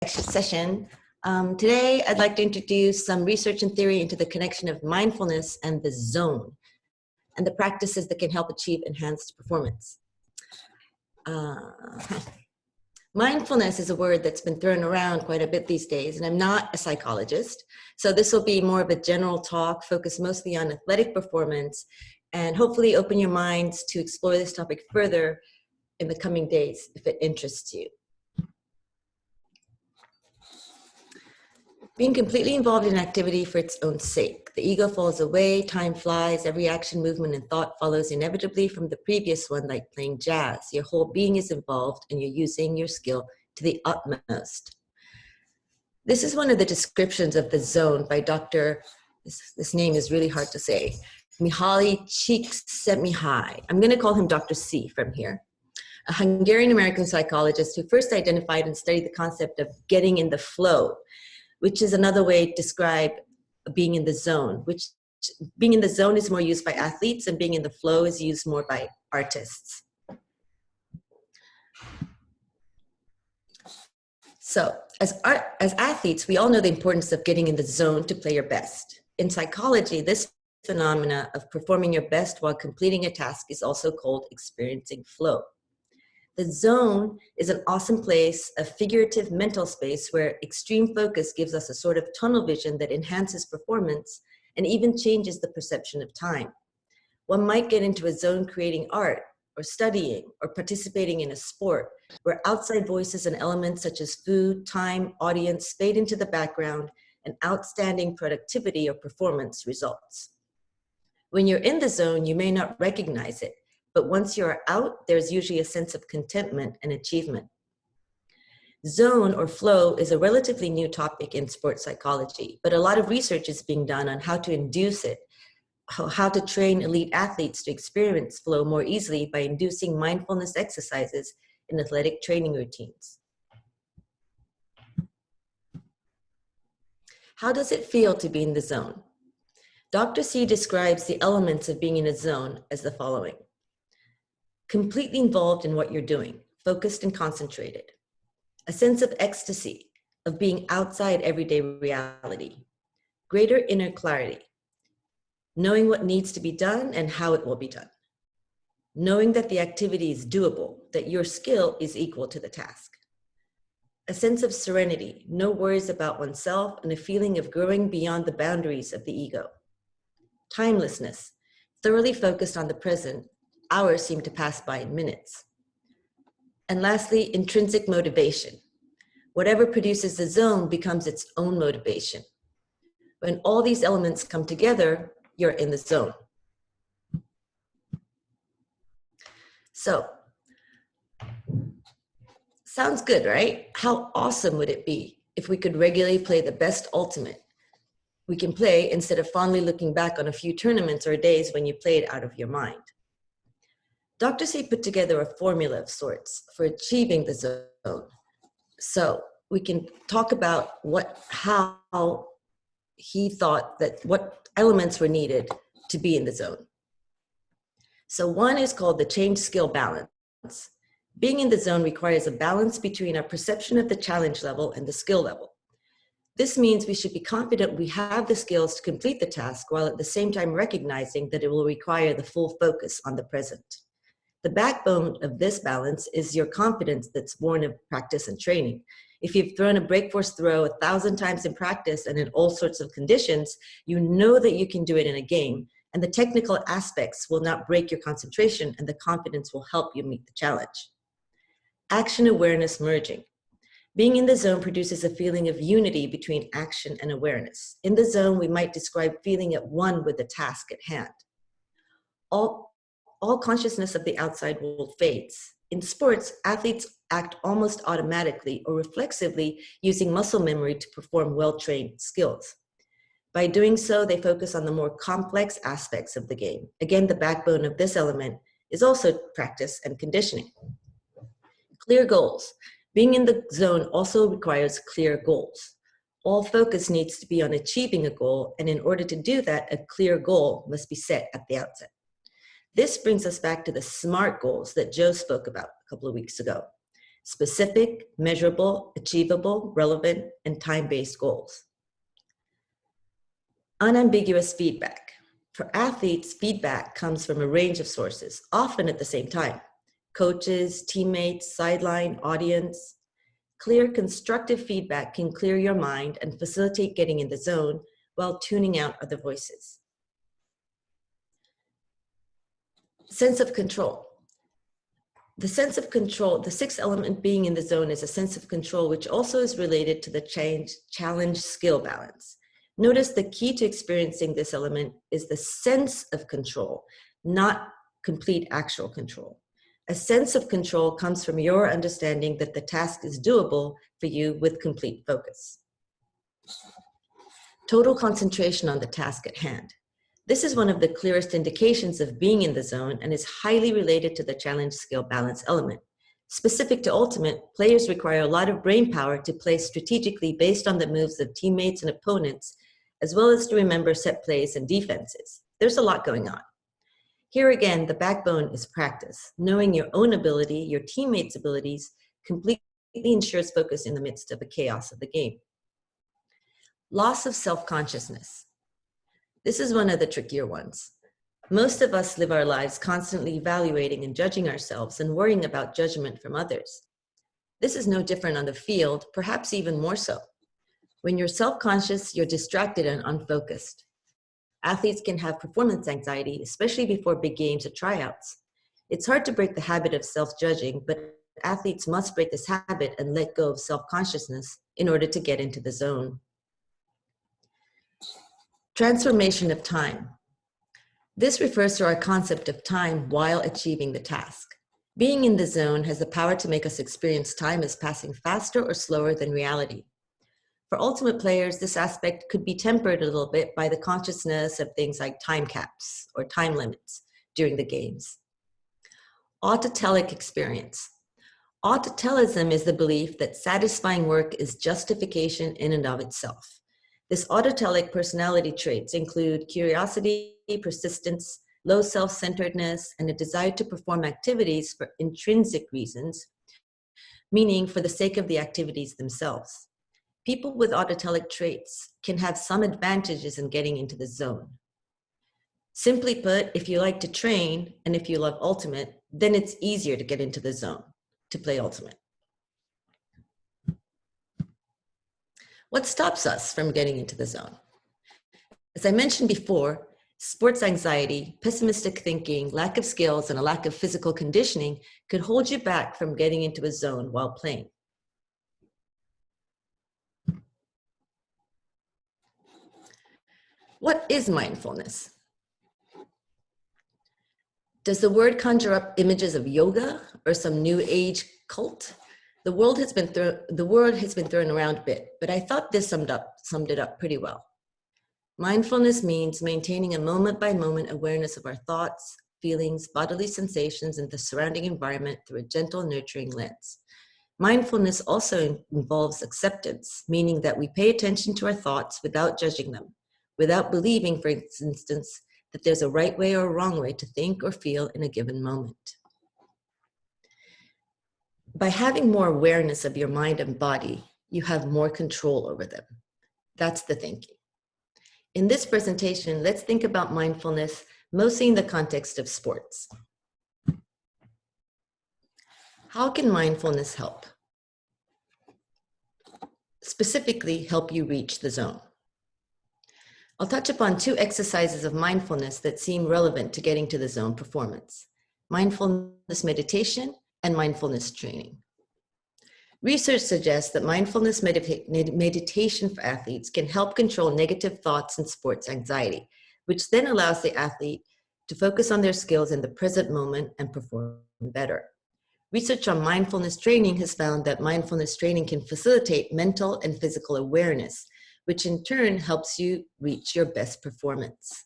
session. Today, I'd like to introduce some research and theory into the connection of mindfulness and the zone, and the practices that can help achieve enhanced performance. Mindfulness is a word that's been thrown around quite a bit these days, and I'm not a psychologist, so this will be more of a general talk focused mostly on athletic performance, and hopefully open your minds to explore this topic further in the coming days if it interests you. Being completely involved in activity for its own sake. The ego falls away, time flies, every action, movement, and thought follows inevitably from the previous one, like playing jazz. Your whole being is involved and you're using your skill to the utmost. This is one of the descriptions of the zone by Dr. This name is really hard to say, Mihaly Csikszentmihalyi. I'm going to call him Dr. C from here. A Hungarian-American psychologist who first identified and studied the concept of getting in the flow, which is another way to describe being in the zone, which being in the zone is more used by athletes and being in the flow is used more by artists. So as athletes, we all know the importance of getting in the zone to play your best. In psychology, this phenomena of performing your best while completing a task is also called experiencing flow. The zone is an awesome place, a figurative mental space where extreme focus gives us a sort of tunnel vision that enhances performance and even changes the perception of time. One might get into a zone creating art or studying or participating in a sport where outside voices and elements such as food, time, audience fade into the background and outstanding productivity or performance results. When you're in the zone, you may not recognize it, but once you're out, there's usually a sense of contentment and achievement. Zone or flow is a relatively new topic in sports psychology, but a lot of research is being done on how to induce it, how to train elite athletes to experience flow more easily by inducing mindfulness exercises in athletic training routines. How does it feel to be in the zone? Dr. C describes the elements of being in a zone as the following. Completely involved in what you're doing, focused and concentrated. A sense of ecstasy, of being outside everyday reality. Greater inner clarity. Knowing what needs to be done and how it will be done. Knowing that the activity is doable, that your skill is equal to the task. A sense of serenity, no worries about oneself, and a feeling of growing beyond the boundaries of the ego. Timelessness, thoroughly focused on the present. Hours seem to pass by in minutes. And lastly, intrinsic motivation. Whatever produces the zone becomes its own motivation. When all these elements come together, you're in the zone. So, sounds good, right? How awesome would it be if we could regularly play the best ultimate we can play instead of fondly looking back on a few tournaments or days when you played out of your mind? Dr. C put together a formula of sorts for achieving the zone. So we can talk about how he thought that what elements were needed to be in the zone. So one is called the change skill balance. Being in the zone requires a balance between our perception of the challenge level and the skill level. This means we should be confident we have the skills to complete the task while at the same time recognizing that it will require the full focus on the present. The backbone of this balance is your confidence that's born of practice and training. If you've thrown a break force throw 1,000 times in practice and in all sorts of conditions, you know that you can do it in a game, and the technical aspects will not break your concentration, and the confidence will help you meet the challenge. Action awareness merging. Being in the zone produces a feeling of unity between action and awareness. In the zone, we might describe feeling at one with the task at hand. All consciousness of the outside world fades. In sports, athletes act almost automatically or reflexively using muscle memory to perform well-trained skills. By doing so, they focus on the more complex aspects of the game. Again, the backbone of this element is also practice and conditioning. Clear goals. Being in the zone also requires clear goals. All focus needs to be on achieving a goal, and in order to do that, a clear goal must be set at the outset. This brings us back to the SMART goals that Joe spoke about a couple of weeks ago. specific, measurable, achievable, relevant, and time-based goals. Unambiguous feedback. For athletes, feedback comes from a range of sources, often at the same time. Coaches, teammates, sideline, audience. Clear, constructive feedback can clear your mind and facilitate getting in the zone while tuning out other voices. Sense of control. The sense of control, the sixth element being in the zone, is a sense of control, which also is related to the challenge skill balance. Notice the key to experiencing this element is the sense of control, not complete actual control. A sense of control comes from your understanding that the task is doable for you with complete focus. Total concentration on the task at hand. This is one of the clearest indications of being in the zone and is highly related to the challenge skill balance element. Specific to Ultimate, players require a lot of brain power to play strategically based on the moves of teammates and opponents, as well as to remember set plays and defenses. There's a lot going on. Here again, the backbone is practice. Knowing your own ability, your teammates' abilities, completely ensures focus in the midst of the chaos of the game. Loss of self-consciousness. This is one of the trickier ones. Most of us live our lives constantly evaluating and judging ourselves and worrying about judgment from others. This is no different on the field, perhaps even more so. When you're self-conscious, you're distracted and unfocused. Athletes can have performance anxiety, especially before big games or tryouts. It's hard to break the habit of self-judging, but athletes must break this habit and let go of self-consciousness in order to get into the zone. Transformation of time. This refers to our concept of time while achieving the task. Being in the zone has the power to make us experience time as passing faster or slower than reality. For Ultimate players, this aspect could be tempered a little bit by the consciousness of things like time caps or time limits during the games. Autotelic experience. Autotelism is the belief that satisfying work is justification in and of itself. This autotelic personality traits include curiosity, persistence, low self-centeredness, and a desire to perform activities for intrinsic reasons, meaning for the sake of the activities themselves. People with autotelic traits can have some advantages in getting into the zone. Simply put, if you like to train and if you love Ultimate, then it's easier to get into the zone to play Ultimate. What stops us from getting into the zone? As I mentioned before, sports anxiety, pessimistic thinking, lack of skills, and a lack of physical conditioning could hold you back from getting into a zone while playing. What is mindfulness? Does the word conjure up images of yoga or some new age cult? The word has been thrown around a bit, but I thought this summed it up pretty well. Mindfulness means maintaining a moment-by-moment awareness of our thoughts, feelings, bodily sensations, and the surrounding environment through a gentle, nurturing lens. Mindfulness also involves acceptance, meaning that we pay attention to our thoughts without judging them, without believing, for instance, that there's a right way or a wrong way to think or feel in a given moment. By having more awareness of your mind and body, you have more control over them. That's the thinking. In this presentation, let's think about mindfulness, mostly in the context of sports. How can mindfulness help? Specifically, help you reach the zone. I'll touch upon two exercises of mindfulness that seem relevant to getting to the zone performance: mindfulness meditation and mindfulness training. Research suggests that mindfulness meditation for athletes can help control negative thoughts and sports anxiety, which then allows the athlete to focus on their skills in the present moment and perform better. Research on mindfulness training has found that mindfulness training can facilitate mental and physical awareness, which in turn helps you reach your best performance.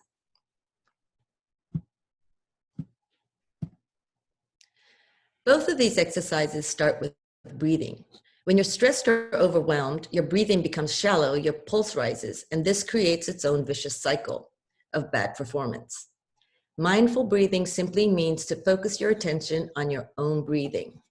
Both of these exercises start with breathing. When you're stressed or overwhelmed, your breathing becomes shallow, your pulse rises, and this creates its own vicious cycle of bad performance. Mindful breathing simply means to focus your attention on your own breathing.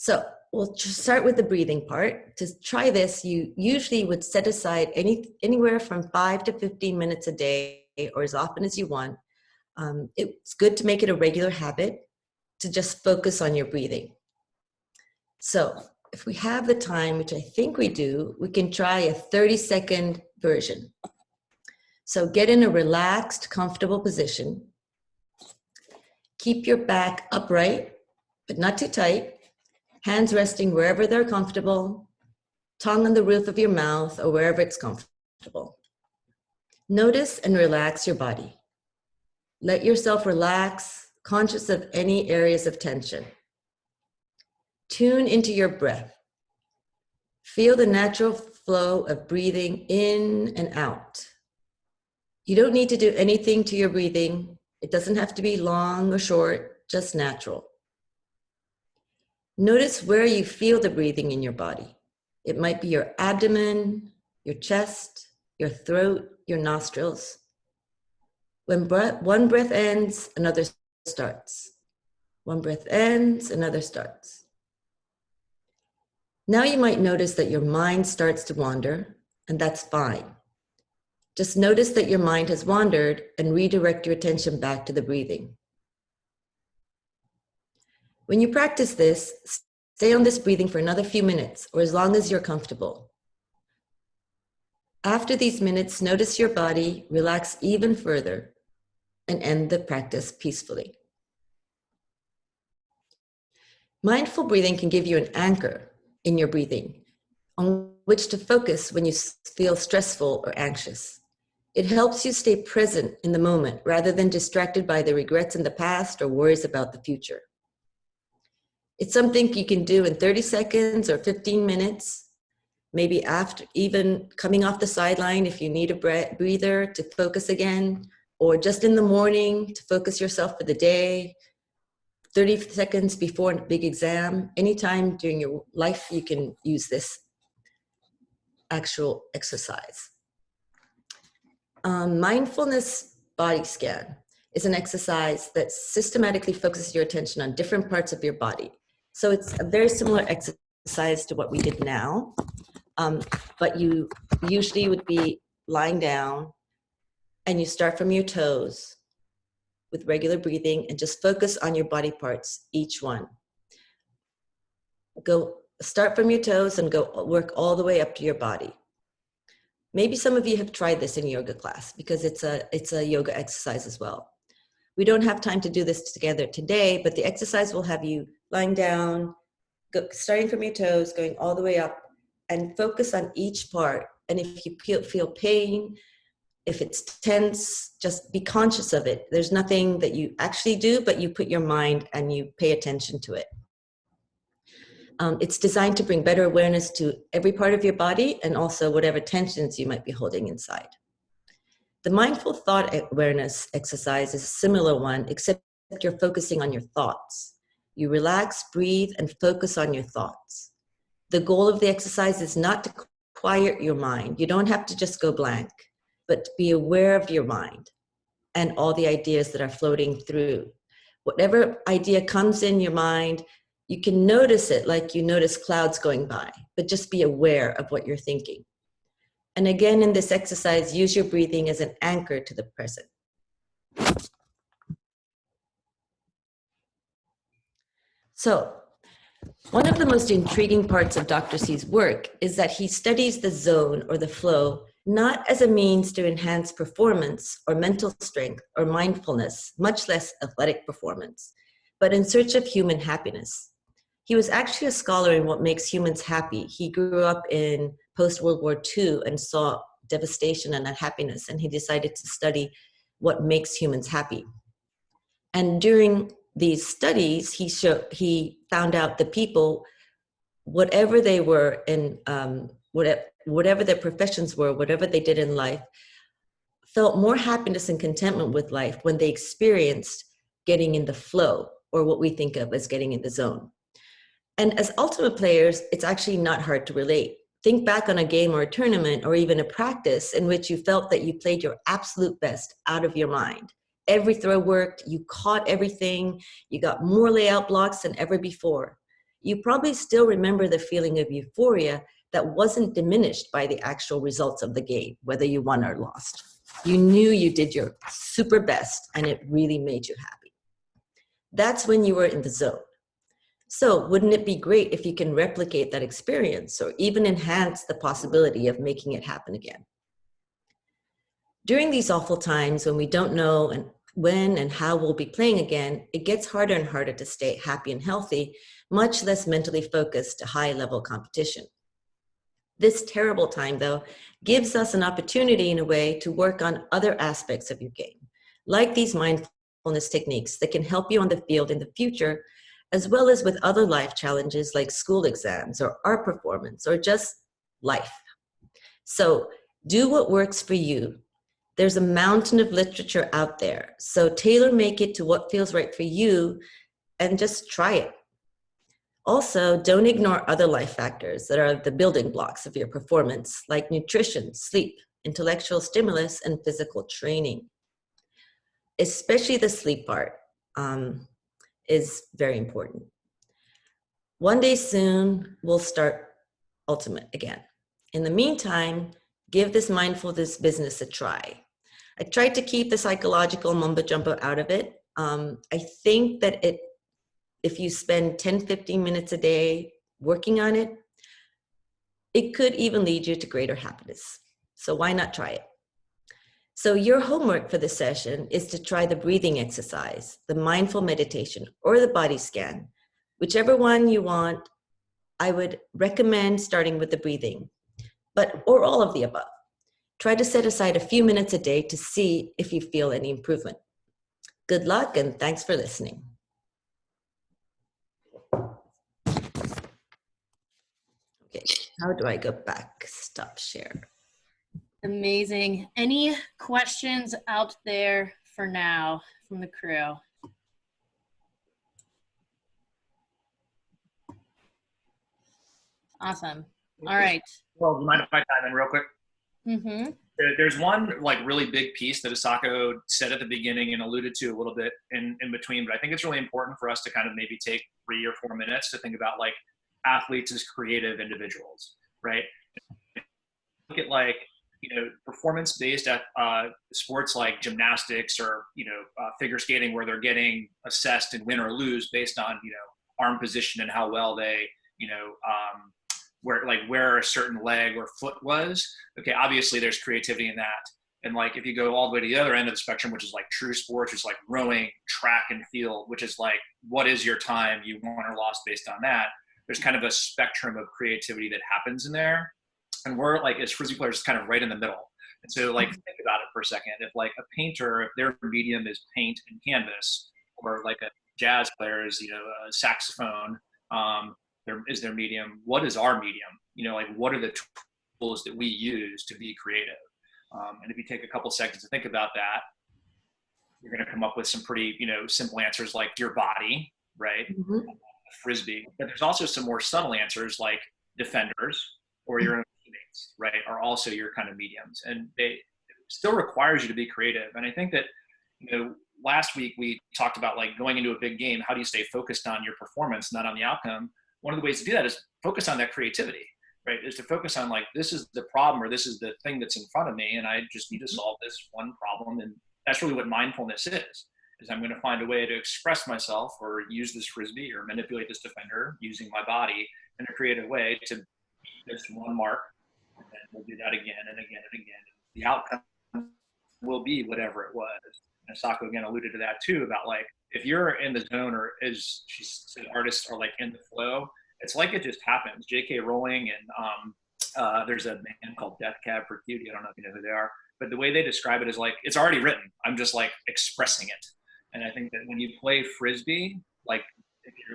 So we'll start with the breathing part. To try this, you usually would set aside anywhere from 5 to 15 minutes a day, or as often as you want. It's good to make it a regular habit to just focus on your breathing. So if we have the time, which I think we do, we can try a 30-second version. So get in a relaxed, comfortable position. Keep your back upright, but not too tight. Hands resting wherever they're comfortable, tongue on the roof of your mouth or wherever it's comfortable. Notice and relax your body. Let yourself relax, conscious of any areas of tension. Tune into your breath. Feel the natural flow of breathing in and out. You don't need to do anything to your breathing. It doesn't have to be long or short, just natural. Notice where you feel the breathing in your body. It might be your abdomen, your chest, your throat, your nostrils. When one breath ends, another starts. One breath ends, another starts. Now you might notice that your mind starts to wander, and that's fine. Just notice that your mind has wandered and redirect your attention back to the breathing. When you practice this, stay on this breathing for another few minutes or as long as you're comfortable. After these minutes, notice your body, relax even further, and end the practice peacefully. Mindful breathing can give you an anchor in your breathing on which to focus when you feel stressful or anxious. It helps you stay present in the moment rather than distracted by the regrets in the past or worries about the future. It's something you can do in 30 seconds or 15 minutes, maybe after even coming off the sideline if you need a breather to focus again, or just in the morning to focus yourself for the day, 30 seconds before a big exam. Anytime during your life, you can use this actual exercise. Mindfulness body scan is an exercise that systematically focuses your attention on different parts of your body. So it's a very similar exercise to what we did now, but you usually would be lying down and you start from your toes with regular breathing and just focus on your body parts, each one. Start from your toes and go work all the way up to your body. Maybe some of you have tried this in yoga class because it's a yoga exercise as well. We don't have time to do this together today, but the exercise will have you lying down, starting from your toes, going all the way up, and focus on each part. And if you feel pain, if it's tense, just be conscious of it. There's nothing that you actually do, but you put your mind and you pay attention to it. It's designed to bring better awareness to every part of your body and also whatever tensions you might be holding inside. The mindful thought awareness exercise is a similar one, except you're focusing on your thoughts. You relax, breathe, and focus on your thoughts. The goal of the exercise is not to quiet your mind. You don't have to just go blank, but to be aware of your mind and all the ideas that are floating through. Whatever idea comes in your mind, you can notice it like you notice clouds going by, but just be aware of what you're thinking. And again, in this exercise, use your breathing as an anchor to the present. So, one of the most intriguing parts of Dr. C's work is that he studies the zone or the flow not as a means to enhance performance or mental strength or mindfulness, much less athletic performance, but in search of human happiness. He was actually a scholar in what makes humans happy. He grew up in post-World War II and saw devastation and unhappiness, and he decided to study what makes humans happy. And during these studies, he found out that people, whatever they were in, whatever their professions were, whatever they did in life, felt more happiness and contentment with life when they experienced getting in the flow, or what we think of as getting in the zone. And as ultimate players, it's actually not hard to relate. Think back on a game or a tournament or even a practice in which you felt that you played your absolute best out of your mind. Every throw worked, you caught everything, you got more layout blocks than ever before. you probably still remember the feeling of euphoria that wasn't diminished by the actual results of the game, whether you won or lost. You knew you did your super best and it really made you happy. That's when you were in the zone. So wouldn't it be great if you can replicate that experience or even enhance the possibility of making it happen again? During these awful times when we don't know when and how we'll be playing again, it gets harder and harder to stay happy and healthy, much less mentally focused to high-level competition. This terrible time, though, gives us an opportunity in a way to work on other aspects of your game, like these mindfulness techniques that can help you on the field in the future, as well as with other life challenges like school exams or art performance or just life. So do what works for you. There's a mountain of literature out there, so tailor make it to what feels right for you and just try it. Also, don't ignore other life factors that are the building blocks of your performance, like nutrition, sleep, intellectual stimulus, and physical training. Especially the sleep part is very important. One day soon, we'll start Ultimate again. In the meantime, give this mindfulness business a try. I tried to keep the psychological mumbo jumbo out of it. I think that if you spend 10, 15 minutes a day working on it, it could even lead you to greater happiness. So why not try it? So your homework for this session is to try the breathing exercise, the mindful meditation, or the body scan. Whichever one you want, I would recommend starting with the breathing, or all of the above. Try to set aside a few minutes a day to see if you feel any improvement. Good luck and thanks for listening. Okay, how do I go back? Stop share. Amazing. Any questions out there for now from the crew? Awesome. All right. Well, do you mind if I time in real quick? Mm-hmm. There's one like really big piece that Asako said at the beginning and alluded to a little bit in between, but I think it's really important for us to kind of maybe take 3 or 4 minutes to think about like athletes as creative individuals, right? Look at like, performance-based sports like gymnastics or, figure skating where they're getting assessed and win or lose based on, arm position and how well they, where a certain leg or foot was. Okay, obviously there's creativity in that. And like, if you go all the way to the other end of the spectrum, which is like true sports, which is like rowing, track and field, which is like, what is your time you won or lost based on that? There's kind of a spectrum of creativity that happens in there. And we're like, as Frisbee players, kind of right in the middle. And so like, think about it for a second. If like a painter, if their medium is paint and canvas, or like a jazz player is, a saxophone, is their medium, what is our medium? Like what are the tools that we use to be creative? And if you take a couple seconds to think about that, you're going to come up with some pretty, simple answers like your body, right? Mm-hmm. Frisbee. But there's also some more subtle answers like defenders or your own teammates, right, are also your kind of mediums. And it still requires you to be creative. And I think that, last week we talked about like going into a big game, how do you stay focused on your performance, not on the outcome? One of the ways to do that is focus on that creativity, right? Is to focus on like, this is the problem or this is the thing that's in front of me and I just need to solve this one problem. And that's really what mindfulness is I'm going to find a way to express myself or use this Frisbee or manipulate this defender using my body in a creative way to beat this one mark. And then we'll do that again and again and again. The outcome will be whatever it was. And Asako again alluded to that too, about like, if you're in the zone or as she said, artists are like in the flow, it's like it just happens. J.K. Rowling and there's a band called Death Cab for Cutie. I don't know if you know who they are, but the way they describe it is like, it's already written. I'm just like expressing it. And I think that when you play Frisbee, like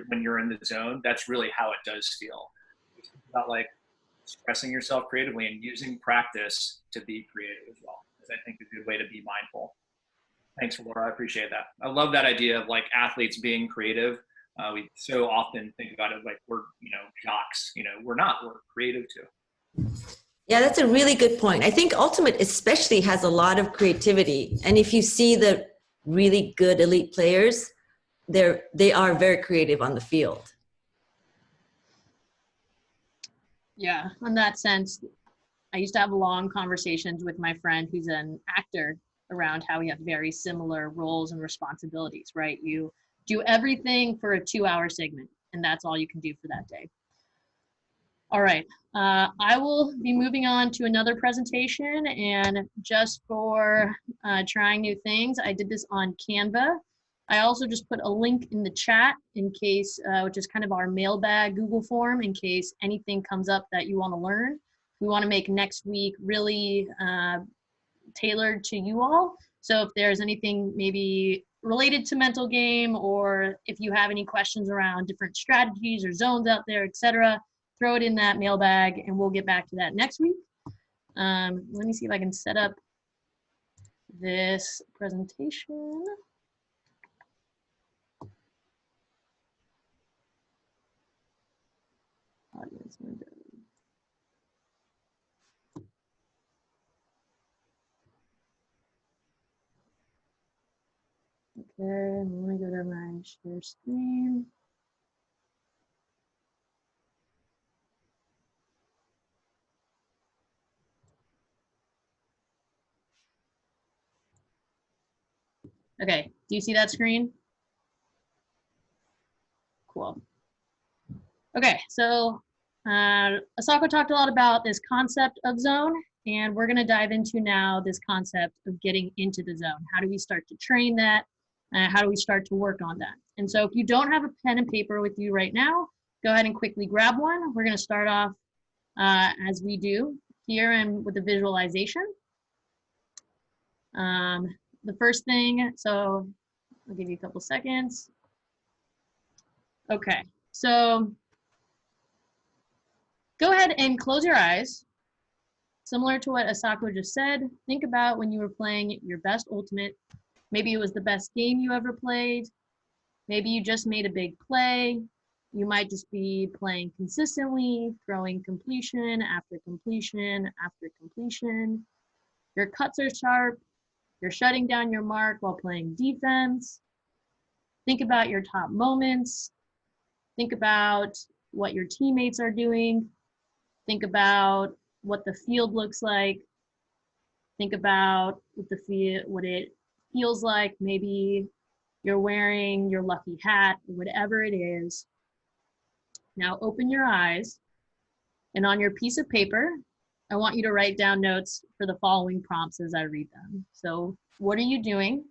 when you're in the zone, that's really how it does feel. It's about like expressing yourself creatively and using practice to be creative as well. Is I think a good way to be mindful. Thanks, Laura. I appreciate that. I love that idea of like athletes being creative. We so often think about it like we're, jocks. We're not. We're creative too. Yeah, that's a really good point. I think Ultimate especially has a lot of creativity. And if you see the really good elite players, they are very creative on the field. Yeah, in that sense, I used to have long conversations with my friend who's an actor around how we have very similar roles and responsibilities, right? You do everything for a 2-hour segment, and that's all you can do for that day. All right, I will be moving on to another presentation, and just for trying new things, I did this on Canva. I also just put a link in the chat in case, which is kind of our mailbag Google form, in case anything comes up that you want to learn. We want to make next week really tailored to you all. So if there's anything maybe related to mental game, or if you have any questions around different strategies or zones out there, etc., throw it in that mailbag and we'll get back to that next week. Let me see if I can set up this presentation. Audience window. Okay, I'm gonna go to my share screen. Okay, do you see that screen? Cool. Okay, so Asako talked a lot about this concept of zone, and we're gonna dive into now this concept of getting into the zone. How do we start to train that? How do we start to work on that? And so if you don't have a pen and paper with you right now, go ahead and quickly grab one. We're gonna start off as we do here and with the visualization. The first thing, so I'll give you a couple seconds. Okay, so go ahead and close your eyes. Similar to what Asako just said, think about when you were playing your best ultimate. Maybe it was the best game you ever played. Maybe you just made a big play. You might just be playing consistently, throwing completion after completion after completion. Your cuts are sharp. You're shutting down your mark while playing defense. Think about your top moments. Think about what your teammates are doing. Think about what the field looks like. Think about what it feels like. Maybe you're wearing your lucky hat or whatever it is. Now open your eyes, and on your piece of paper, I want you to write down notes for the following prompts as I read them. So, what are you doing?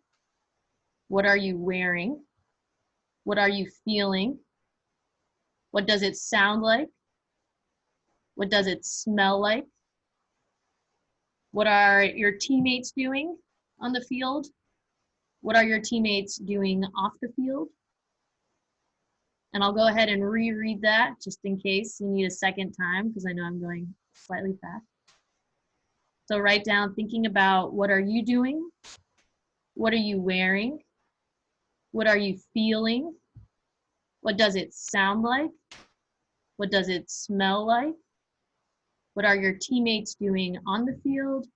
What are you wearing? What are you feeling? What does it sound like? What does it smell like? What are your teammates doing on the field? What are your teammates doing off the field? And I'll go ahead and reread that just in case you need a second time, because I know I'm going slightly fast. So write down thinking about what are you doing? What are you wearing? What are you feeling? What does it sound like? What does it smell like? What are your teammates doing on the field?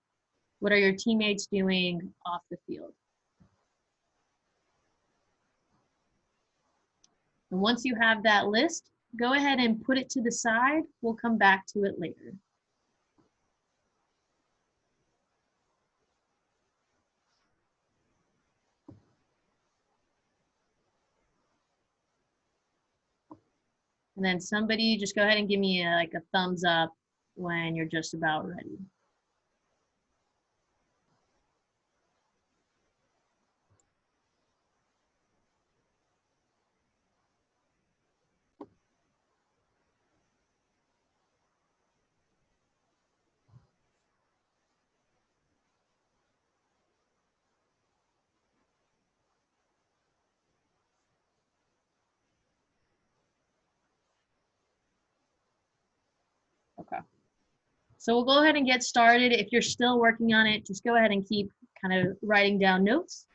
What are your teammates doing off the field? And once you have that list, go ahead and put it to the side. We'll come back to it later. And then somebody just go ahead and give me like a thumbs up when you're just about ready. Okay. So we'll go ahead and get started. If you're still working on it, just go ahead and keep kind of writing down notes.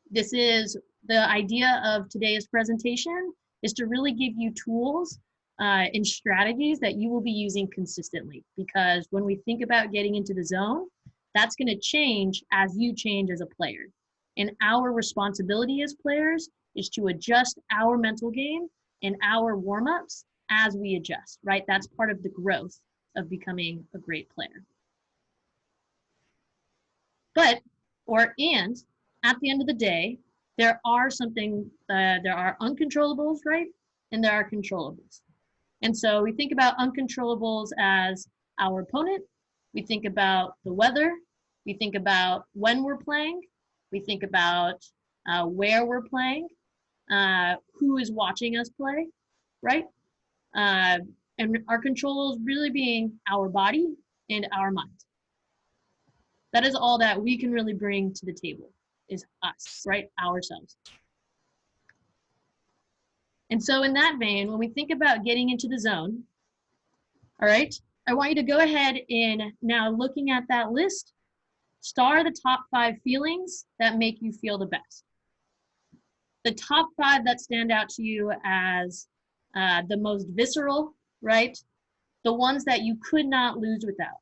This is the idea of today's presentation, is to really give you tools and strategies that you will be using consistently. Because when we think about getting into the zone, that's going to change as you change as a player. And our responsibility as players is to adjust our mental game and our warm-ups as we adjust, right? That's part of the growth of becoming a great player. And at the end of the day, there are uncontrollables, right? And there are controllables. And so we think about uncontrollables as our opponent. We think about the weather. We think about when we're playing. We think about where we're playing, who is watching us play, right? And our controls really being our body and our mind. That is all that we can really bring to the table, is us, right? Ourselves. And so in that vein, when we think about getting into the zone, all right, I want you to go ahead and now looking at that list, star the top 5 feelings that make you feel the best. The top 5 that stand out to you as the most visceral, right? The ones that you could not lose without.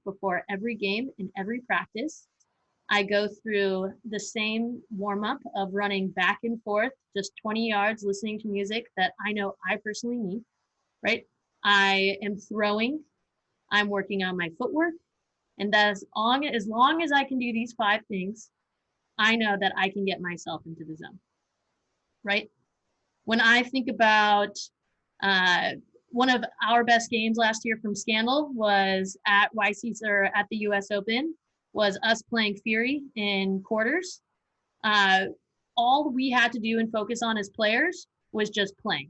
Before every game and every practice, I go through the same warm-up of running back and forth, just 20 yards, listening to music that I know I personally need, right? I am throwing, I'm working on my footwork, and that as long as I can do these 5 things, I know that I can get myself into the zone, right? When I think about one of our best games last year from Scandal was at YC, or at the US Open, was us playing Fury in quarters. All we had to do and focus on as players was just playing.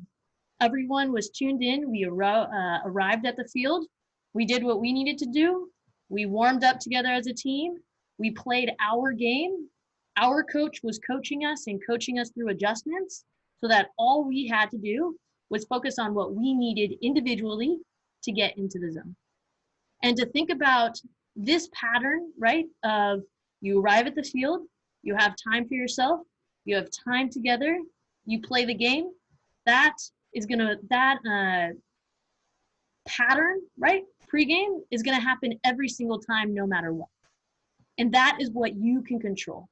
Everyone was tuned in. We arrived at the field. We did what we needed to do. We warmed up together as a team. We played our game. Our coach was coaching us and coaching us through adjustments, so that all we had to do was focus on what we needed individually to get into the zone. And to think about this pattern, right, of you arrive at the field, you have time for yourself, you have time together, you play the game, that pattern, right, pregame is gonna happen every single time, no matter what. And that is what you can control,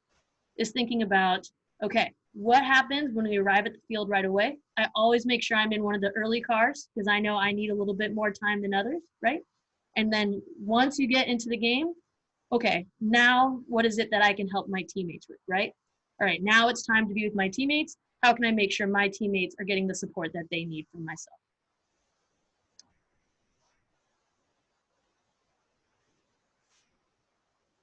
is thinking about, okay, what happens when we arrive at the field right away? I always make sure I'm in one of the early cars because I know I need a little bit more time than others, right? And then once you get into the game, okay, now what is it that I can help my teammates with, right? All right, now it's time to be with my teammates. How can I make sure my teammates are getting the support that they need from myself?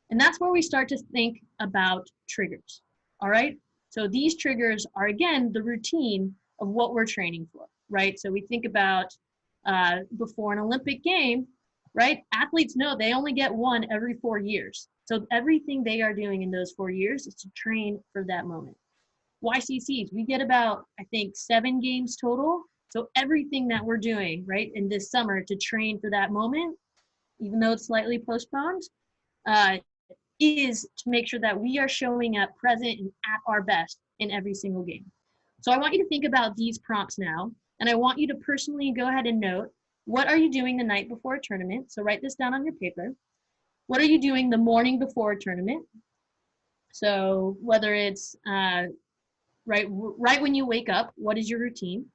And that's where we start to think about triggers, all right? So these triggers are, again, the routine of what we're training for, right? So we think about before an Olympic game, right? Athletes know they only get one every 4 years. So everything they are doing in those 4 years is to train for that moment. YCCs, we get about, I think, 7 games total. So everything that we're doing, right, in this summer to train for that moment, even though it's slightly postponed, is to make sure that we are showing up present and at our best in every single game. So I want you to think about these prompts now, and I want you to personally go ahead and note, what are you doing the night before a tournament? So write this down on your paper. What are you doing the morning before a tournament? So whether it's right when you wake up, what is your routine?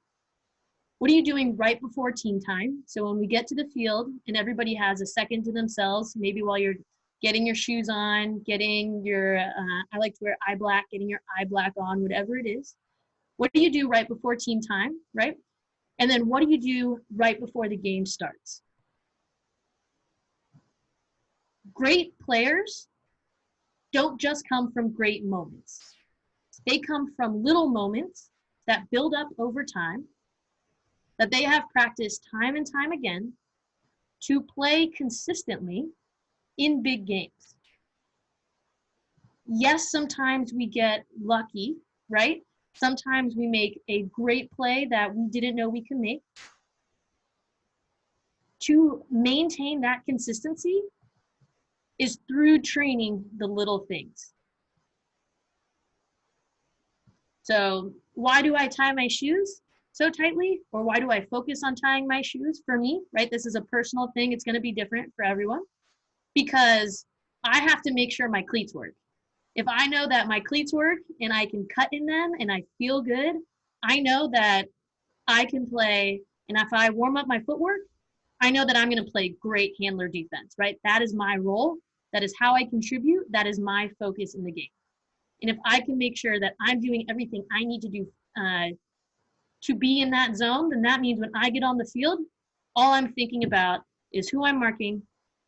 What are you doing right before team time? So when we get to the field and everybody has a second to themselves, maybe while you're getting your shoes on, getting your, I like to wear eye black, getting your eye black on, whatever it is. What do you do right before team time, right? And then what do you do right before the game starts? Great players don't just come from great moments. They come from little moments that build up over time, that they have practiced time and time again to play consistently in big games. Yes, sometimes we get lucky, right? Sometimes we make a great play that we didn't know we could make. To maintain that consistency is through training the little things. So why do I tie my shoes so tightly? Or why do I focus on tying my shoes? For me, right? This is a personal thing. It's going to be different for everyone because I have to make sure my cleats work. If I know that my cleats work and I can cut in them and I feel good, I know that I can play. And if I warm up my footwork, I know that I'm going to play great handler defense, right? That is my role. That is how I contribute. That is my focus in the game. And if I can make sure that I'm doing everything I need to do to be in that zone, then that means when I get on the field, all I'm thinking about is who I'm marking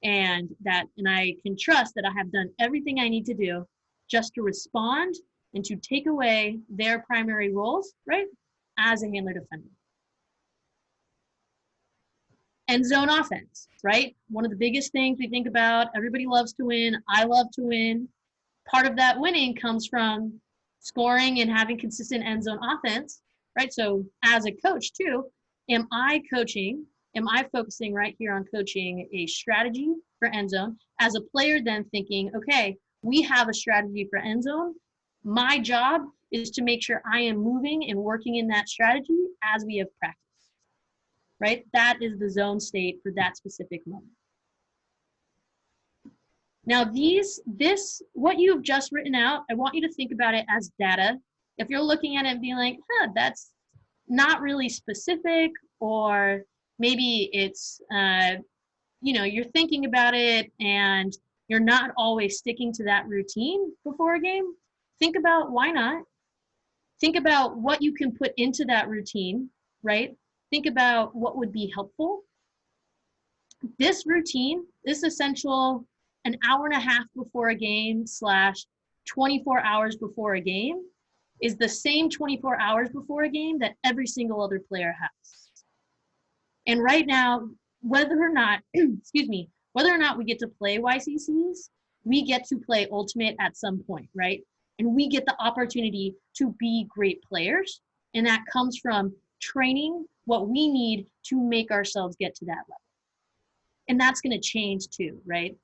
and I can trust that I have done everything I need to do just to respond and to take away their primary roles, right, as a handler defender. End zone offense, right? One of the biggest things we think about, everybody loves to win, I love to win. Part of that winning comes from scoring and having consistent end zone offense, right? So as a coach too, am I focusing right here on coaching a strategy for end zone? As a player then thinking, okay, we have a strategy for end zone. My job is to make sure I am moving and working in that strategy as we have practiced, right? That is the zone state for that specific moment. Now what you've just written out, I want you to think about it as data. If you're looking at it and being like, that's not really specific, or maybe it's, you're thinking about it and you're not always sticking to that routine before a game, think about why not. Think about what you can put into that routine, right? Think about what would be helpful. This routine, this essential an hour and a half before a game / 24 hours before a game is the same 24 hours before a game that every single other player has. And right now, whether or not, whether or not we get to play YCCs, we get to play Ultimate at some point, right? And we get the opportunity to be great players. And that comes from training what we need to make ourselves get to that level. And that's going to change too, right?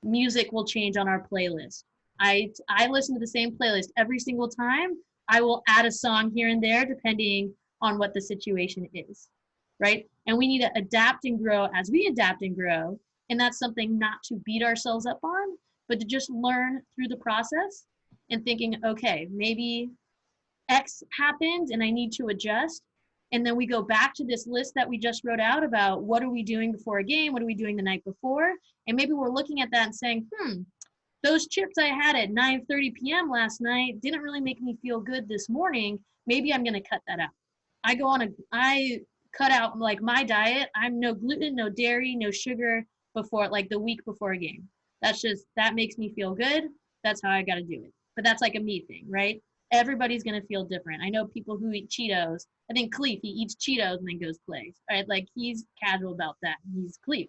Music will change on our playlist. I listen to the same playlist every single time. I will add a song here and there depending on what the situation is, right? And we need to adapt and grow as we adapt and grow. And that's something not to beat ourselves up on, but to just learn through the process and thinking, okay, maybe X happened and I need to adjust. And then we go back to this list that we just wrote out about what are we doing before a game? What are we doing the night before? And maybe we're looking at that and saying, those chips I had at 9:30 p.m. last night didn't really make me feel good this morning. Maybe I'm going to cut that out. I cut out like my diet. I'm no gluten, no dairy, no sugar before like the week before a game. That makes me feel good. That's how I got to do it. But that's like a me thing, right? Everybody's going to feel different. I know people who eat Cheetos. I think Cleef, he eats Cheetos and then goes plays, right? Like he's casual about that. He's Cleef.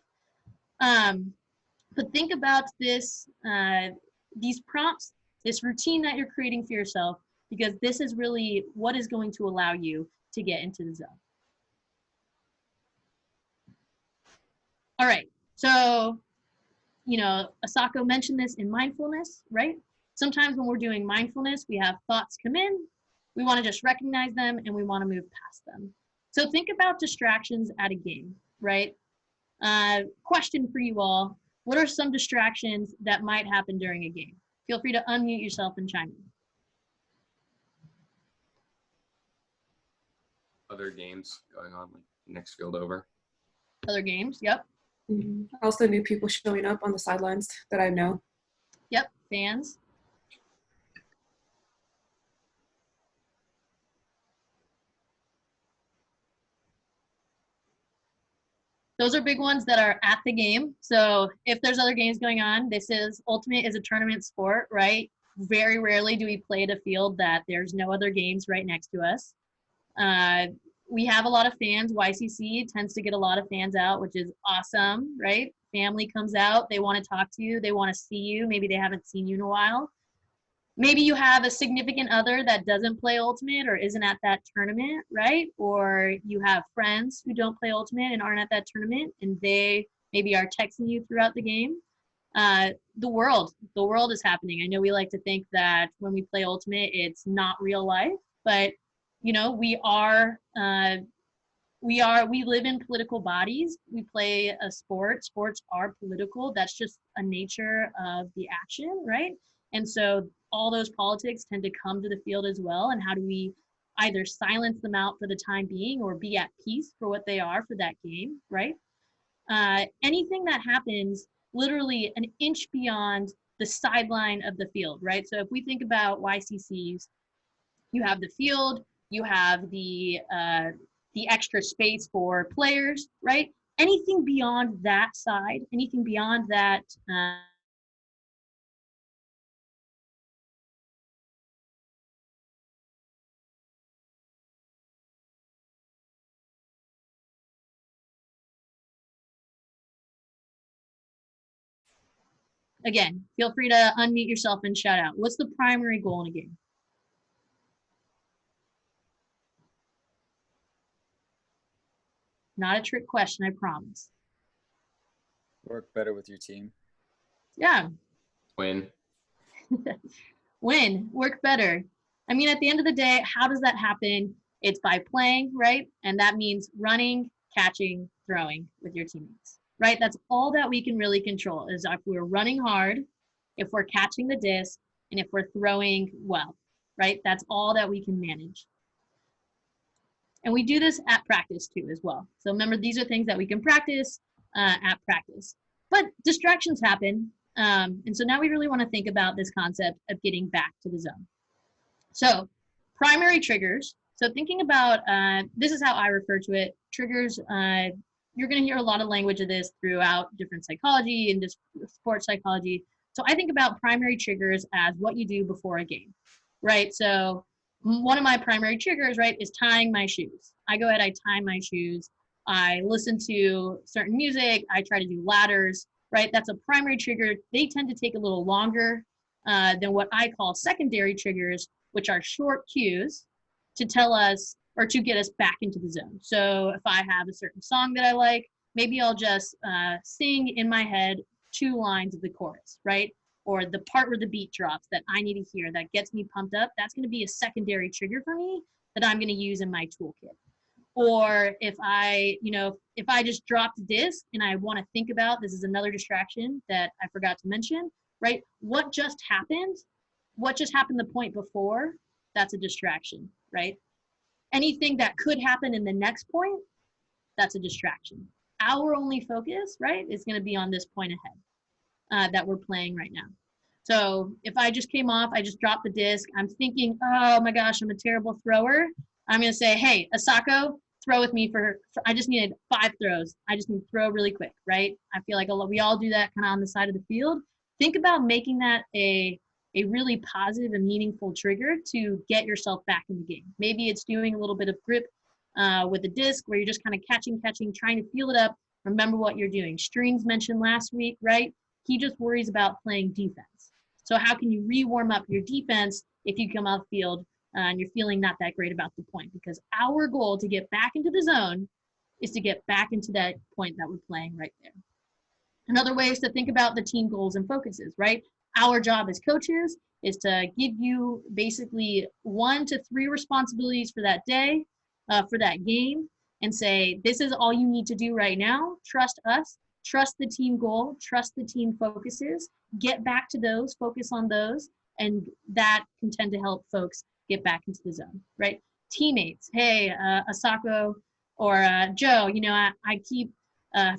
But think about this, these prompts, this routine that you're creating for yourself, because this is really what is going to allow you to get into the zone. All right, so, Asako mentioned this in mindfulness, right? Sometimes when we're doing mindfulness, we have thoughts come in, we want to just recognize them and we want to move past them. So think about distractions at a game, right? Question for you all. What are some distractions that might happen during a game? Feel free to unmute yourself and chime in. Other games going on, like next field over. Other games, yep. Also new people showing up on the sidelines that I know. Yep, fans. Those are big ones that are at the game. So if there's other games going on, Ultimate is a tournament sport, right? Very rarely do we play at a field that there's no other games right next to us. We have a lot of fans. YCC tends to get a lot of fans out, which is awesome, right? Family comes out. They want to talk to you. They want to see you. Maybe they haven't seen you in a while. Maybe you have a significant other that doesn't play Ultimate or isn't at that tournament, right? Or you have friends who don't play Ultimate and aren't at that tournament, and they maybe are texting you throughout the game. The world is happening. I know we like to think that when we play Ultimate, it's not real life, but you know, we live in political bodies. We play a sport. Sports are political. That's just a nature of the action, right? And so all those politics tend to come to the field as well. And how do we either silence them out for the time being or be at peace for what they are for that game, right? Anything that happens literally an inch beyond the sideline of the field, right? So if we think about YCCs, you have the field, you have the extra space for players, right? Anything beyond that side, anything beyond that, again, feel free to unmute yourself and shout out. What's the primary goal in a game? Not a trick question, I promise. Work better with your team. Yeah. Win. Win, work better. I mean, at the end of the day, how does that happen? It's by playing, right? And that means running, catching, throwing with your teammates, right? That's all that we can really control is if we're running hard, if we're catching the disc, and if we're throwing well, right? That's all that we can manage. And we do this at practice too as well. So remember, these are things that we can practice at practice. But distractions happen. And so now we really want to think about this concept of getting back to the zone. So primary triggers. So thinking about, this is how I refer to it, triggers. You're going to hear a lot of language of this throughout different psychology and just sports psychology. So I think about primary triggers as what you do before a game, right? So one of my primary triggers, right, is tying my shoes. I go ahead, I tie my shoes. I listen to certain music. I try to do ladders, right? That's a primary trigger. They tend to take a little longer than what I call secondary triggers, which are short cues to tell us or to get us back into the zone. So if I have a certain song that I like, maybe I'll just sing in my head 2 lines of the chorus, right? Or the part where the beat drops that I need to hear that gets me pumped up. That's going to be a secondary trigger for me that I'm going to use in my toolkit. Or if I just dropped a disc and I want to think about, this is another distraction that I forgot to mention, right? What just happened? What just happened the point before? That's a distraction, right? Anything that could happen in the next point, that's a distraction. Our only focus, right, is going to be on this point ahead that we're playing right now. So if I just came off, I just dropped the disc, I'm thinking, oh my gosh, I'm a terrible thrower. I'm going to say, hey, Asako, throw with me for I just needed 5 throws. I just need to throw really quick, right? I feel like we all do that kind of on the side of the field. Think about making that a really positive and meaningful trigger to get yourself back in the game. Maybe it's doing a little bit of grip with the disc where you're just kind of catching, trying to feel it up. Remember what you're doing. Strings mentioned last week, right? He just worries about playing defense. So how can you re-warm up your defense if you come off field and you're feeling not that great about the point? Because our goal to get back into the zone is to get back into that point that we're playing right there. Another way is to think about the team goals and focuses, right? Our job as coaches is to give you basically 1 to 3 responsibilities for that day, for that game, and say, this is all you need to do right now. Trust us, trust the team goal, trust the team focuses, get back to those, focus on those, and that can tend to help folks get back into the zone, right? Teammates, hey, Asako or Joe, I keep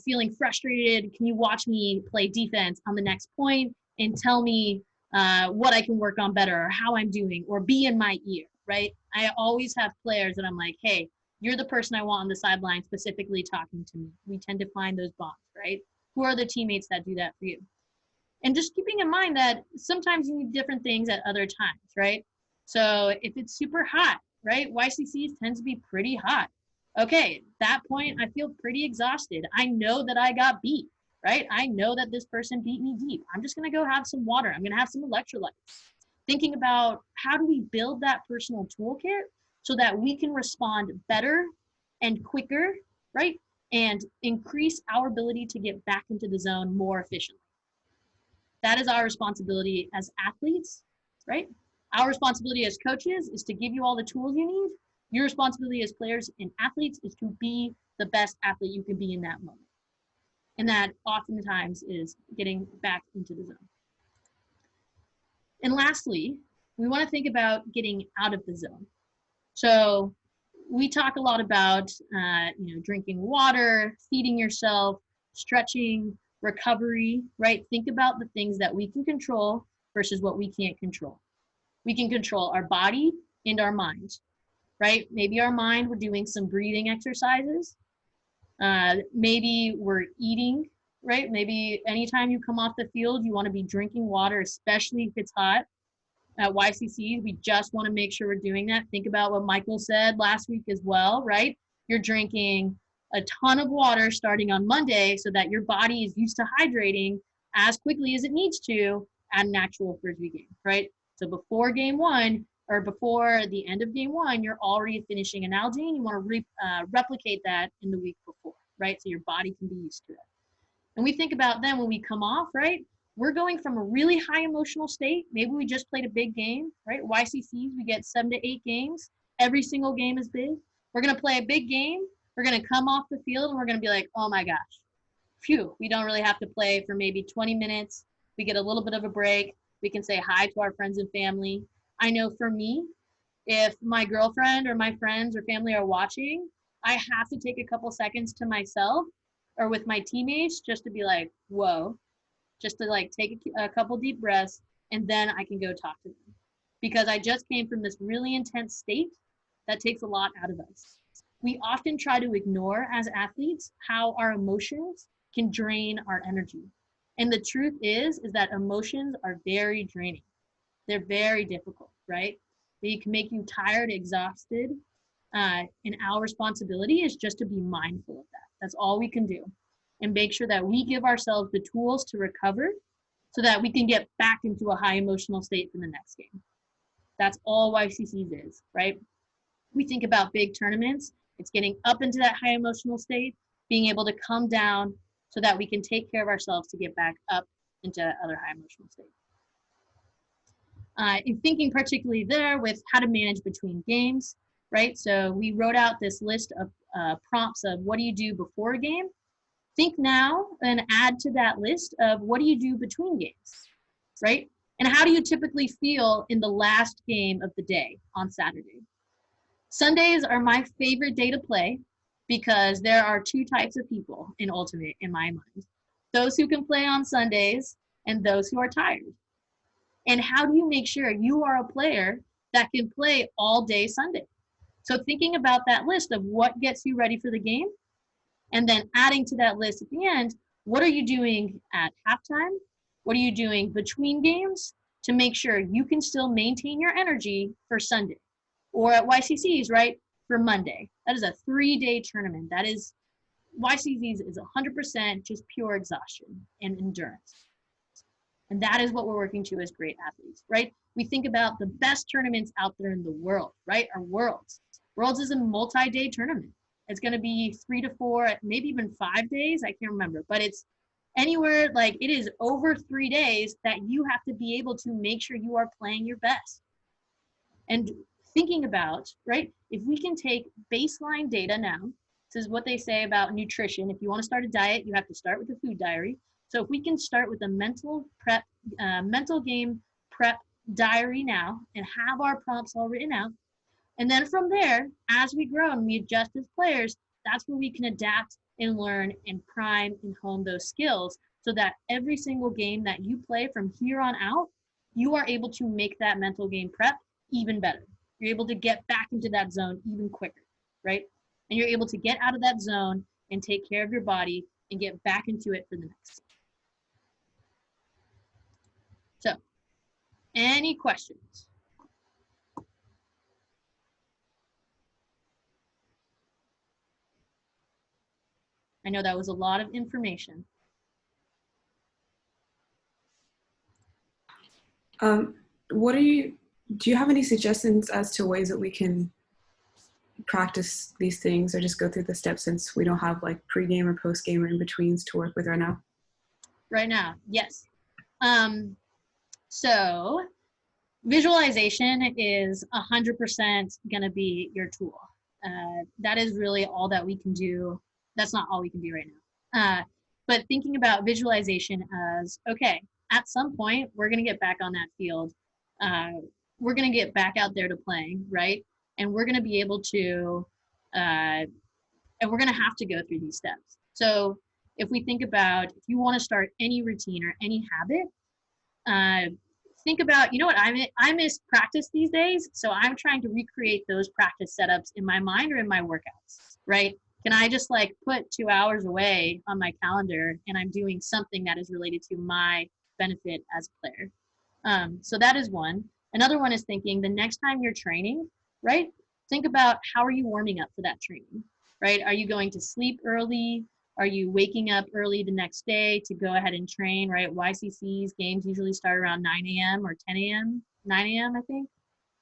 feeling frustrated. Can you watch me play defense on the next point and tell me what I can work on better or how I'm doing, or be in my ear, right? I always have players that I'm like, hey, you're the person I want on the sideline specifically talking to me. We tend to find those bonds, right? Who are the teammates that do that for you? And just keeping in mind that sometimes you need different things at other times, right? So if it's super hot, right? YCCs tend to be pretty hot. Okay, at that point, I feel pretty exhausted. I know that I got beat, right? I know that this person beat me deep. I'm just going to go have some water. I'm going to have some electrolytes. thinking about how do we build that personal toolkit so that we can respond better and quicker, right? And increase our ability to get back into the zone more efficiently. That is our responsibility as athletes, right? Our responsibility as coaches is to give you all the tools you need. Your responsibility as players and athletes is to be the best athlete you can be in that moment. And that oftentimes is getting back into the zone. And lastly, we want to think about getting out of the zone. So we talk a lot about drinking water, feeding yourself, stretching, recovery, right? Think about the things that we can control versus what we can't control. We can control our body and our mind, right? Maybe our mind, we're doing some breathing exercises. Maybe we're eating, right? Maybe anytime you come off the field, you want to be drinking water, especially if it's hot. At YCCs, we just want to make sure we're doing that. Think about what Michael said last week as well, right? You're drinking a ton of water starting on Monday so that your body is used to hydrating as quickly as it needs to at an actual frisbee game, right? So before game one or before the end of game one, you're already finishing an algae and you want to replicate that in the week before, right? So your body can be used to it. And we think about then when we come off, right? We're going from a really high emotional state. Maybe we just played a big game, right? YCCs, we get 7 to 8 games. Every single game is big. We're going to play a big game. We're going to come off the field and we're going to be like, oh my gosh, phew, we don't really have to play for maybe 20 minutes. We get a little bit of a break. We can say hi to our friends and family. I know for me, if my girlfriend or my friends or family are watching, I have to take a couple seconds to myself or with my teammates just to be like, whoa, just to like take a couple deep breaths, and then I can go talk to them. Because I just came from this really intense state that takes a lot out of us. We often try to ignore as athletes how our emotions can drain our energy. And the truth is that emotions are very draining. They're very difficult, right? They can make you tired, exhausted, and our responsibility is just to be mindful of that. That's all we can do. And make sure that we give ourselves the tools to recover so that we can get back into a high emotional state for the next game. That's all YCCs is, right? We think about big tournaments. It's getting up into that high emotional state, being able to come down so that we can take care of ourselves to get back up into other high emotional states. In thinking particularly there with how to manage between games, right? So we wrote out this list of prompts of what do you do before a game? Think now and add to that list of what do you do between games, right? And how do you typically feel in the last game of the day on Saturday? Sundays are my favorite day to play because there are 2 types of people in Ultimate in my mind. Those who can play on Sundays and those who are tired. And how do you make sure you are a player that can play all day Sunday? So thinking about that list of what gets you ready for the game, and then adding to that list at the end, what are you doing at halftime? What are you doing between games to make sure you can still maintain your energy for Sunday? Or at YCCs, right, for Monday. That is a 3-day tournament. That is, YCCs is 100% just pure exhaustion and endurance. And that is what we're working to as great athletes, right? We think about the best tournaments out there in the world, right? Our Worlds. Worlds is a multi-day tournament. It's going to be 3 to 4, maybe even 5 days. I can't remember, but it's anywhere like it is over 3 days that you have to be able to make sure you are playing your best. And thinking about, right, if we can take baseline data now, this is what they say about nutrition. If you want to start a diet, you have to start with a food diary. So if we can start with a mental game prep diary now and have our prompts all written out, and then from there, as we grow and we adjust as players, that's where we can adapt and learn and prime and hone those skills so that every single game that you play from here on out, you are able to make that mental game prep even better. You're able to get back into that zone even quicker, right? And you're able to get out of that zone and take care of your body and get back into it for the next. So, any questions? I know that was a lot of information. do you have any suggestions as to ways that we can practice these things or just go through the steps, since we don't have like pre-game or post-game or in-betweens to work with right now? Right now, yes. So visualization is 100% going to be your tool. That is really all that we can do. That's not all we can do right now. But thinking about visualization as, okay, at some point, we're going to get back on that field. We're going to get back out there to playing, right? And we're going to be able to, and we're going to have to go through these steps. So if we think about, if you want to start any routine or any habit, think about, you know what, I miss practice these days, so I'm trying to recreate those practice setups in my mind or in my workouts, right? Can I just like put 2 hours away on my calendar and I'm doing something that is related to my benefit as a player? So that is one. Another one is thinking the next time you're training, right? Think about how are you warming up for that training, right? Are you going to sleep early? Are you waking up early the next day to go ahead and train, right? YCC's games usually start around 9 a.m. or 10 a.m., 9 a.m., I think,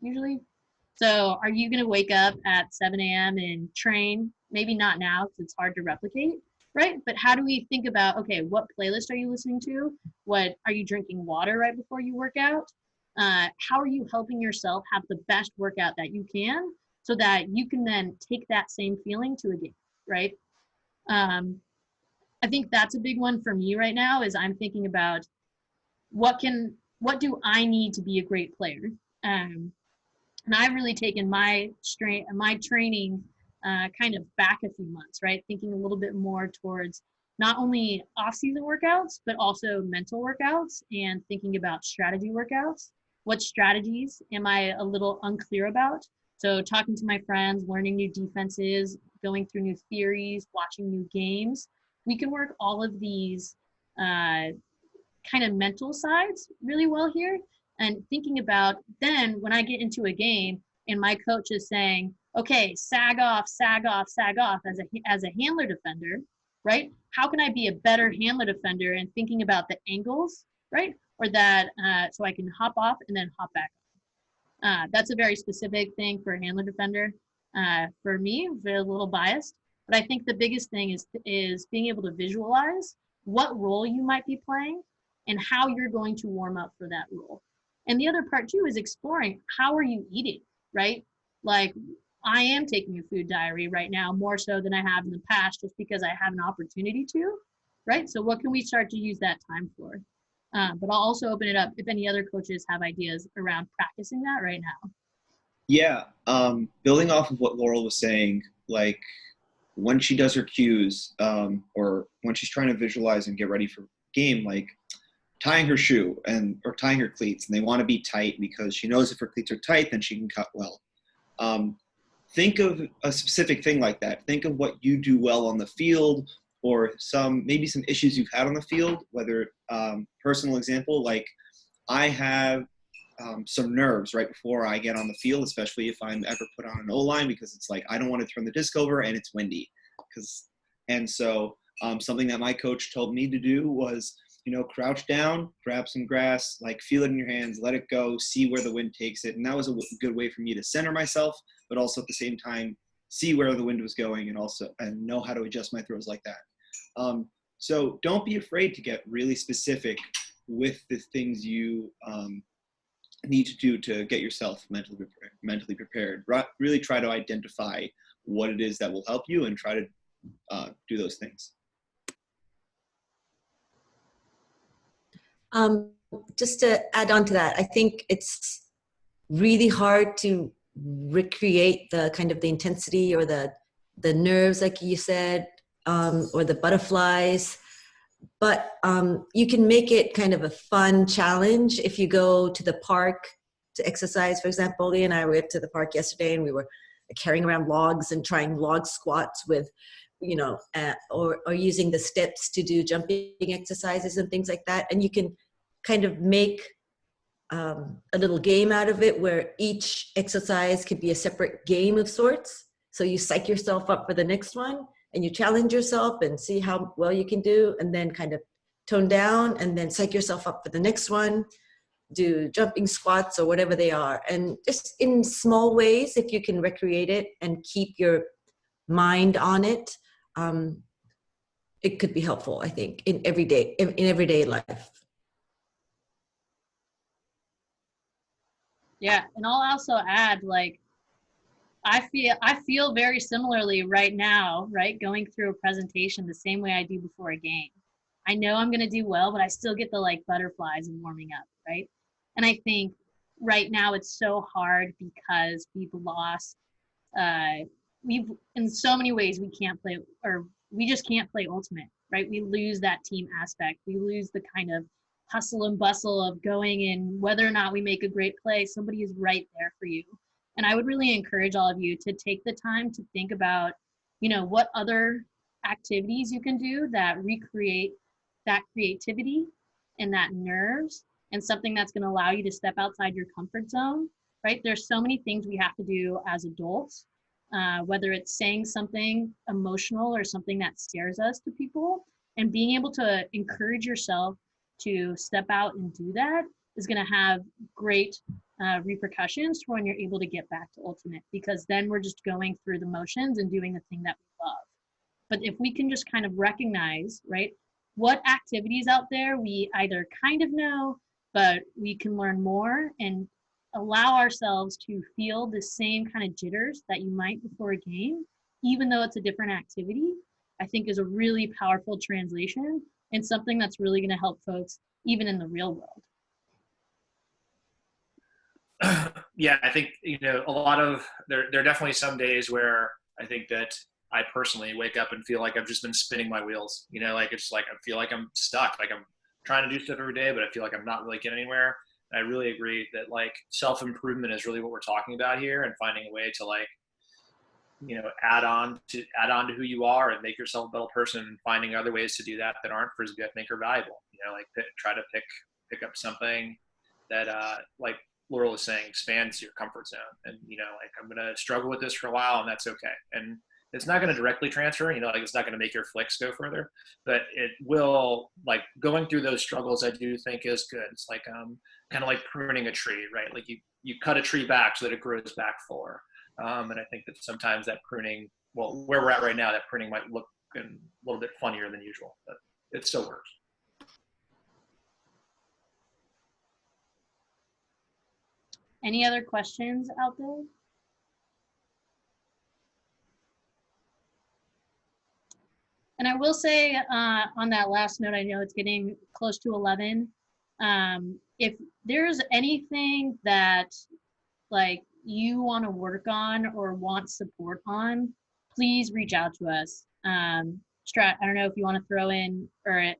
usually. So are you going to wake up at 7 a.m. and train? Maybe not now because it's hard to replicate, right? But how do we think about, okay, what playlist are you listening to? What are you drinking water right before you work out? How are you helping yourself have the best workout that you can so that you can then take that same feeling to a game, right? I think that's a big one for me right now is I'm thinking about what do I need to be a great player? And I've really taken my training kind of back a few months, right? Thinking a little bit more towards not only off-season workouts, but also mental workouts and thinking about strategy workouts. What strategies am I a little unclear about? So talking to my friends, learning new defenses, going through new theories, watching new games. We can work all of these kind of mental sides really well here. And thinking about then when I get into a game and my coach is saying, okay, sag off, sag off, sag off as a handler defender, right? How can I be a better handler defender and thinking about the angles, right? Or that, so I can hop off and then hop back. That's a very specific thing for a handler defender. For me, I'm a little biased, but I think the biggest thing is being able to visualize what role you might be playing and how you're going to warm up for that role. And the other part too is exploring how are you eating, right? Like I am taking a food diary right now more so than I have in the past just because I have an opportunity to, right? So what can we start to use that time for? But I'll also open it up if any other coaches have ideas around practicing that right now. Yeah, building off of what Laurel was saying, like when she does her cues or when she's trying to visualize and get ready for game, like tying her shoe or tying her cleats, and they want to be tight because she knows if her cleats are tight, then she can cut well. Think of a specific thing like that. Think of what you do well on the field or maybe some issues you've had on the field, whether personal example, like I have some nerves right before I get on the field, especially if I'm ever put on an O-line, because it's like I don't want to turn the disc over and it's windy. So something that my coach told me to do was, crouch down, grab some grass, like feel it in your hands, let it go, see where the wind takes it. And that was a good way for me to center myself, but also at the same time see where the wind was going and know how to adjust my throws like that. So don't be afraid to get really specific with the things you need to do to get yourself mentally prepared. Really try to identify what it is that will help you and try to do those things. Just to add on to that, I think it's really hard to recreate the kind of the intensity or the nerves, like you said, or the butterflies. But you can make it kind of a fun challenge if you go to the park to exercise. For example, Lee and I went to the park yesterday and we were carrying around logs and trying log squats with, or using the steps to do jumping exercises and things like that. And you can kind of make a little game out of it where each exercise could be a separate game of sorts. So you psych yourself up for the next one and you challenge yourself and see how well you can do, and then kind of tone down and then psych yourself up for the next one. do jumping squats or whatever they are. And just in small ways, if you can recreate it and keep your mind on it, it could be helpful, I think, in everyday life. Yeah, and I'll also add, like, I feel very similarly right now, right, going through a presentation the same way I do before a game. I know I'm going to do well, but I still get the like butterflies of warming up, right? And I think right now it's so hard because we've lost, we've, in so many ways we can't play, or we just can't play ultimate, right? We lose that team aspect. We lose the kind of hustle and bustle of going in, whether or not we make a great play, somebody is right there for you. And I would really encourage all of you to take the time to think about, you know, what other activities you can do that recreate that creativity and that nerves, and something that's going to allow you to step outside your comfort zone, right? There's so many things we have to do as adults, whether it's saying something emotional or something that scares us to people, and being able to encourage yourself to step out and do that is going to have great repercussions for when you're able to get back to ultimate, because then we're just going through the motions and doing the thing that we love. But if we can just kind of recognize, right, what activities out there we either kind of know, but we can learn more, and allow ourselves to feel the same kind of jitters that you might before a game, even though it's a different activity, I think is a really powerful translation and something that's really going to help folks even in the real world. Yeah, I think, you know, a lot of, there are definitely some days where I think that I personally wake up and feel like I've just been spinning my wheels, you know, like it's like I feel like I'm stuck, like I'm trying to do stuff every day, but I feel like I'm not really getting anywhere. And I really agree that like self-improvement is really what we're talking about here, and finding a way to like, you know, add on to who you are and make yourself a better person, and finding other ways to do that that aren't frisbee, I think are valuable. You know, like try to pick up something that like Laurel is saying, expands your comfort zone. And, you know, like I'm going to struggle with this for a while, and that's okay. And it's not going to directly transfer, you know, like it's not going to make your flicks go further, but it will, like going through those struggles, I do think is good. It's like kind of like pruning a tree, right? Like you cut a tree back so that it grows back fuller. And I think that sometimes that pruning, well, where we're at right now, that pruning might look a little bit funnier than usual, but it still works. Any other questions out there? And I will say on that last note, I know it's getting close to 11. If there's anything that like you want to work on or want support on, please reach out to us. Strat, I don't know if you want to throw in, or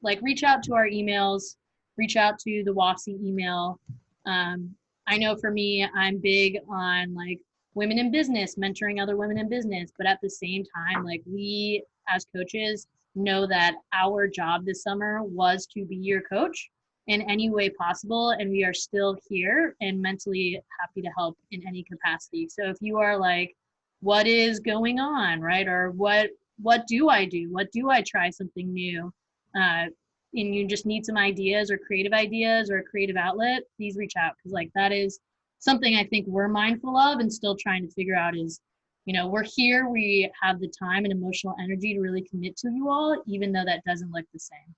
like reach out to our emails, reach out to the WAFC email. I know for me, I'm big on like women in business, mentoring other women in business, but at the same time, like we as coaches know that our job this summer was to be your coach in any way possible, and we are still here and mentally happy to help in any capacity. So if you are like, what is going on, right? Or what do I do? What do I try something new? And you just need some ideas or creative ideas or a creative outlet, please reach out, because like that is something I think we're mindful of and still trying to figure out is, you know, we're here, we have the time and emotional energy to really commit to you all, even though that doesn't look the same.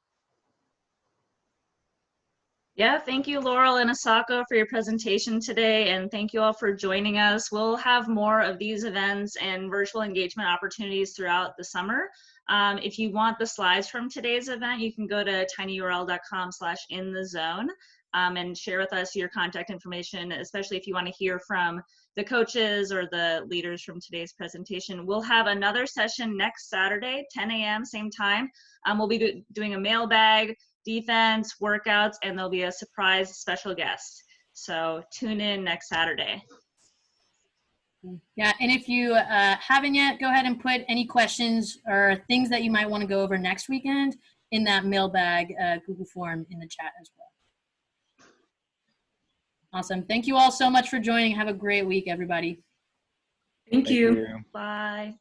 Yeah, thank you, Laurel and Asako, for your presentation today, and thank you all for joining us. We'll have more of these events and virtual engagement opportunities throughout the summer. If you want the slides from today's event, you can go to tinyurl.com/inthezone and share with us your contact information, especially if you want to hear from the coaches or the leaders from today's presentation. We'll have another session next Saturday, 10 a.m., same time. We'll be doing a mailbag, defense, workouts, and there'll be a surprise special guest. So tune in next Saturday. Yeah, and if you haven't yet, go ahead and put any questions or things that you might want to go over next weekend in that mailbag Google form in the chat as well. Awesome. Thank you all so much for joining. Have a great week, everybody. Thank you. Bye.